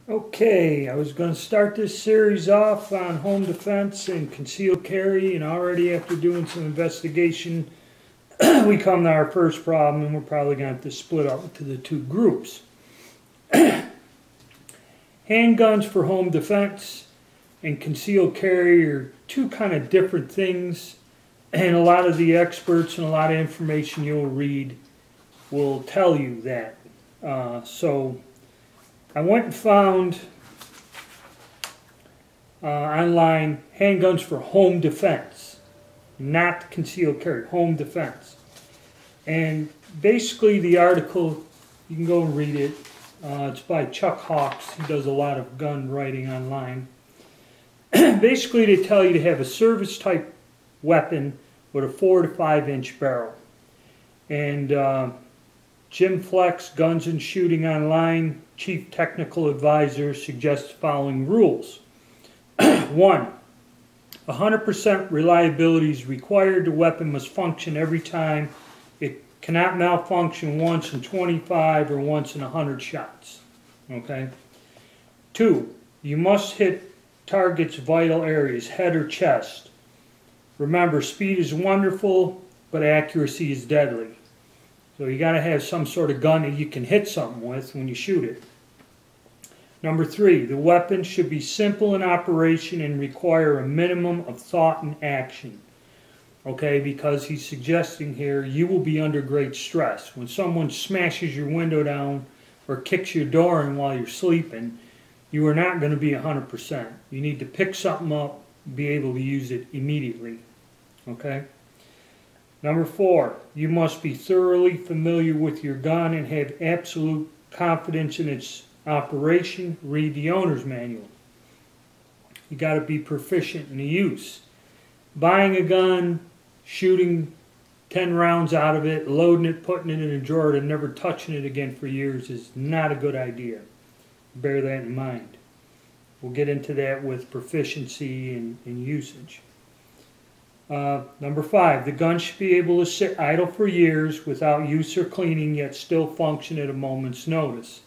Okay, I was going to start this series off on home defense and concealed carry, and already after doing some investigation, we come to our first problem, and we're probably going to have to split up into the two groups. Handguns for home defense and concealed carry are two kind of different things, and a lot of the experts and a lot of information you'll read will tell you that. So I went and found online handguns for home defense, not concealed carry, home defense. And basically the article, you can go and read it. It's by Chuck Hawks. He does a lot of gun writing online. Basically they tell you to have a service type weapon with a 4 to 5 inch barrel. And Jim Flex, Guns and Shooting Online, Chief Technical Advisor, suggests the following rules. 1. 100% reliability is required. The weapon must function every time. It cannot malfunction once in 25 or once in 100 shots. Okay. 2. You must hit target's vital areas, head or chest. Remember, speed is wonderful, but accuracy is deadly. So you got to have some sort of gun that you can hit something with when you shoot it. Number 3, the weapon should be simple in operation and require a minimum of thought and action. Okay, because he's suggesting here you will be under great stress. When someone smashes your window down or kicks your door in while you're sleeping, you are not going to be 100%. You need to pick something up, be able to use it immediately. Okay? Number 4, you must be thoroughly familiar with your gun and have absolute confidence in its operation. Read the owner's manual. You got to be proficient in the use. Buying a gun, shooting 10 rounds out of it, loading it, putting it in a drawer, and never touching it again for years is not a good idea. Bear that in mind. We'll get into that with proficiency and usage. Number 5, the gun should be able to sit idle for years without use or cleaning, yet still function at a moment's notice.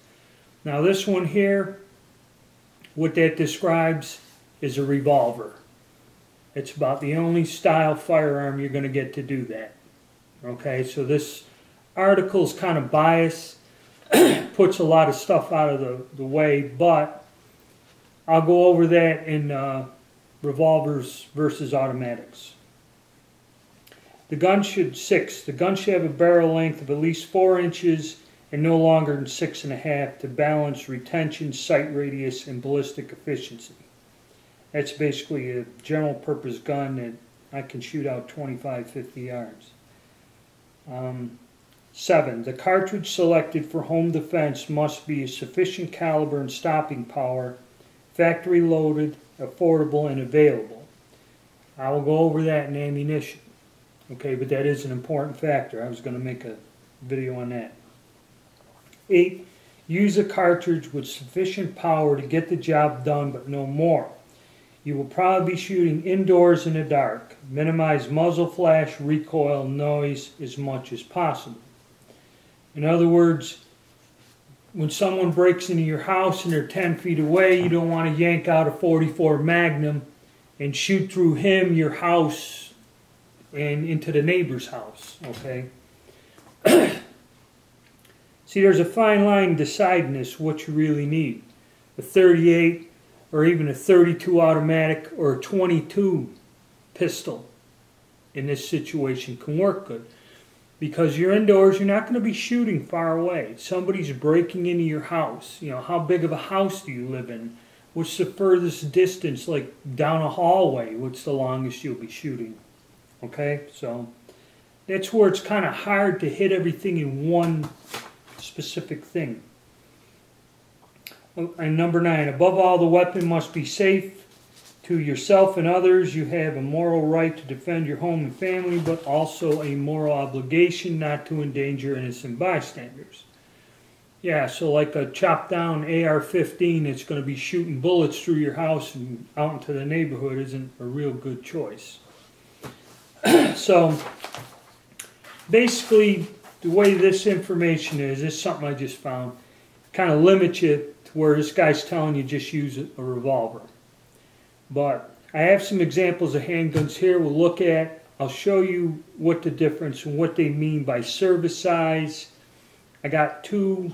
Now this one here, what that describes is a revolver. It's about the only style firearm you're going to get to do that. Okay, so this article's kind of biased, puts a lot of stuff out of the way, but I'll go over that in revolvers versus automatics. The gun should have a barrel length of at least 4 inches and no longer than 6.5 to balance retention, sight radius, and ballistic efficiency. That's basically a general purpose gun that I can shoot out 25-50 yards. 7. The cartridge selected for home defense must be a sufficient caliber and stopping power, factory loaded, affordable, and available. I will go over that in ammunition. Okay, but that is an important factor. I was going to make a video on that. 8. Use a cartridge with sufficient power to get the job done, but no more. You will probably be shooting indoors in the dark. Minimize muzzle flash, recoil, noise as much as possible. In other words, when someone breaks into your house and they're 10 feet away, you don't want to yank out a .44 Magnum and shoot through him, your house, and into the neighbor's house. Okay? See, there's a fine line deciding this, what you really need. A 38 or even a 32 automatic or a 22 pistol in this situation can work good. Because you're indoors, you're not going to be shooting far away. Somebody's breaking into your house. You know, how big of a house do you live in? What's the furthest distance, like down a hallway? What's the longest you'll be shooting? Okay, so that's where it's kind of hard to hit everything in one specific thing. And number 9, above all, the weapon must be safe to yourself and others. You have a moral right to defend your home and family, but also a moral obligation not to endanger innocent bystanders. Yeah, so like a chopped down AR-15 that's going to be shooting bullets through your house and out into the neighborhood isn't a real good choice. So basically, the way this information is something I just found, kind of limits you to where this guy's telling you just use a revolver. But I have some examples of handguns here we'll look at. I'll show you what the difference and what they mean by service size. I got two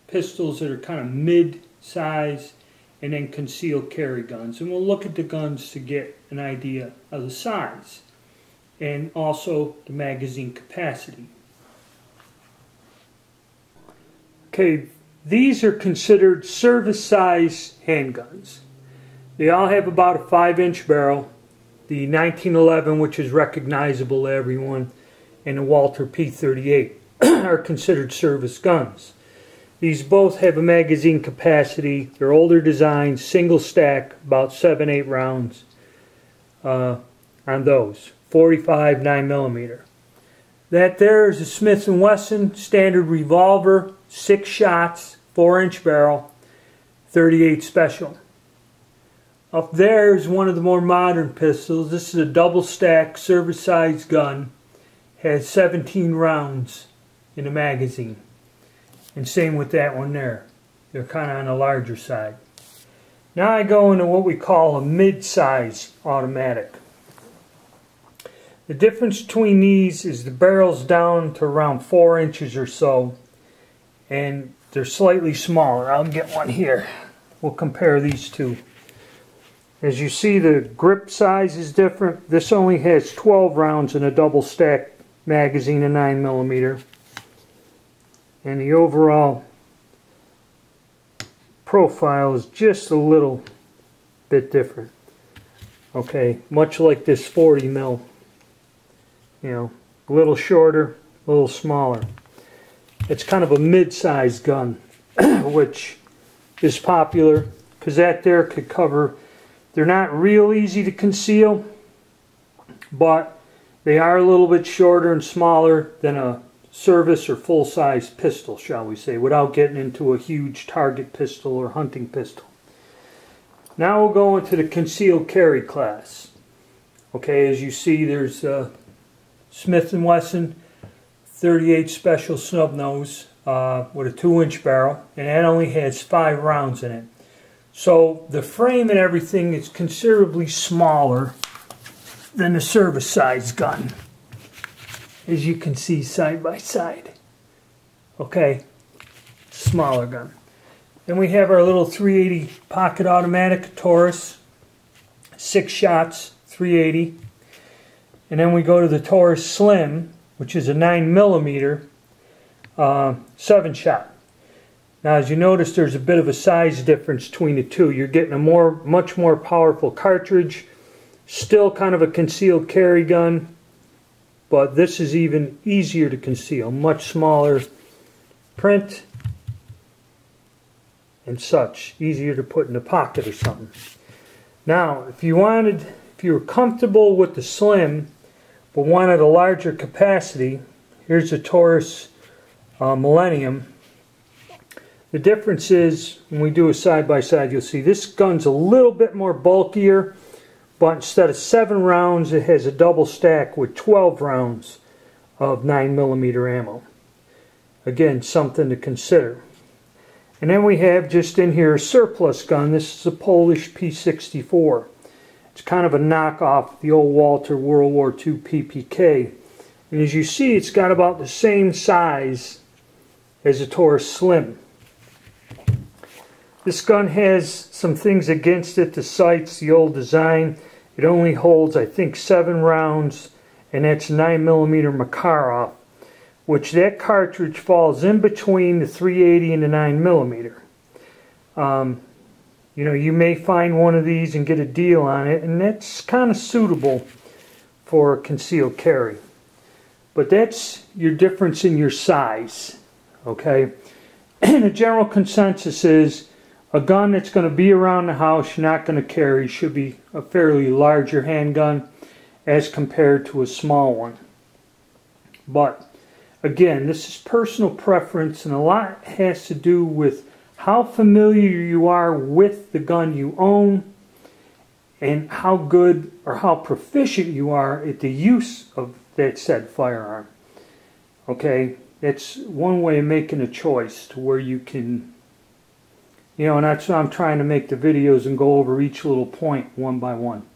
pistols that are kind of mid-size, and then concealed carry guns. And we'll look at the guns to get an idea of the size and also the magazine capacity. Okay, these are considered service size handguns. They all have about a 5-inch barrel. The 1911, which is recognizable to everyone, and the Walther P38 are considered service guns. These both have a magazine capacity. They're older designs, single stack, about 7-8 rounds on those. 45 9mm. That there is a Smith & Wesson standard revolver, 6 shots, 4-inch barrel, 38 special. Up there is one of the more modern pistols. This is a double stack service size gun. Has 17 rounds in the magazine. And same with that one there. They're kind of on the larger side. Now I go into what we call a mid-size automatic. The difference between these is the barrel's down to around 4 inches or so, and they're slightly smaller. I'll get one here. We'll compare these two. As you see, the grip size is different. This only has 12 rounds in a double stack magazine of 9mm. And the overall profile is just a little bit different. Okay, much like this 40 mil. You know, a little shorter, a little smaller. It's kind of a mid-sized gun, which is popular because that there could cover. They're not real easy to conceal, but they are a little bit shorter and smaller than a service or full-size pistol, shall we say, without getting into a huge target pistol or hunting pistol. Now we'll go into the concealed carry class. Okay, as you see, there's Smith & Wesson 38 special snub nose with a 2-inch barrel, and that only has 5 rounds in it. So the frame and everything is considerably smaller than the service size gun, as you can see side by side. Okay, smaller gun. Then we have our little 380 pocket automatic Taurus, 6 shots, 380. And then we go to the Taurus Slim, which is a 9mm, 7-shot. Now, as you notice, there's a bit of a size difference between the two. You're getting a much more powerful cartridge. Still kind of a concealed carry gun, but this is even easier to conceal. Much smaller print and such. Easier to put in a pocket or something. Now, if you were comfortable with the Slim, but wanted a larger capacity, here's the Taurus Millennium. The difference is, when we do a side-by-side, you'll see this gun's a little bit more bulkier, but instead of 7 rounds, it has a double stack with 12 rounds of 9mm ammo. Again, something to consider. And then we have just in here a surplus gun. This is a Polish P64. It's kind of a knockoff of the old Walther World War II PPK. And as you see, it's got about the same size as a Taurus Slim. This gun has some things against it. The sights, the old design. It only holds, I think, 7 rounds, and that's 9mm Makarov, which that cartridge falls in between the 380 and the 9mm. You know, you may find one of these and get a deal on it, and that's kind of suitable for concealed carry. But that's your difference in your size, okay? And the general consensus is a gun that's going to be around the house, you're not going to carry, should be a fairly larger handgun as compared to a small one. But again, this is personal preference, and a lot has to do with how familiar you are with the gun you own and how good or how proficient you are at the use of that said firearm. Okay, that's one way of making a choice to where you can, You know, and that's why I'm trying to make the videos and go over each little point one by one.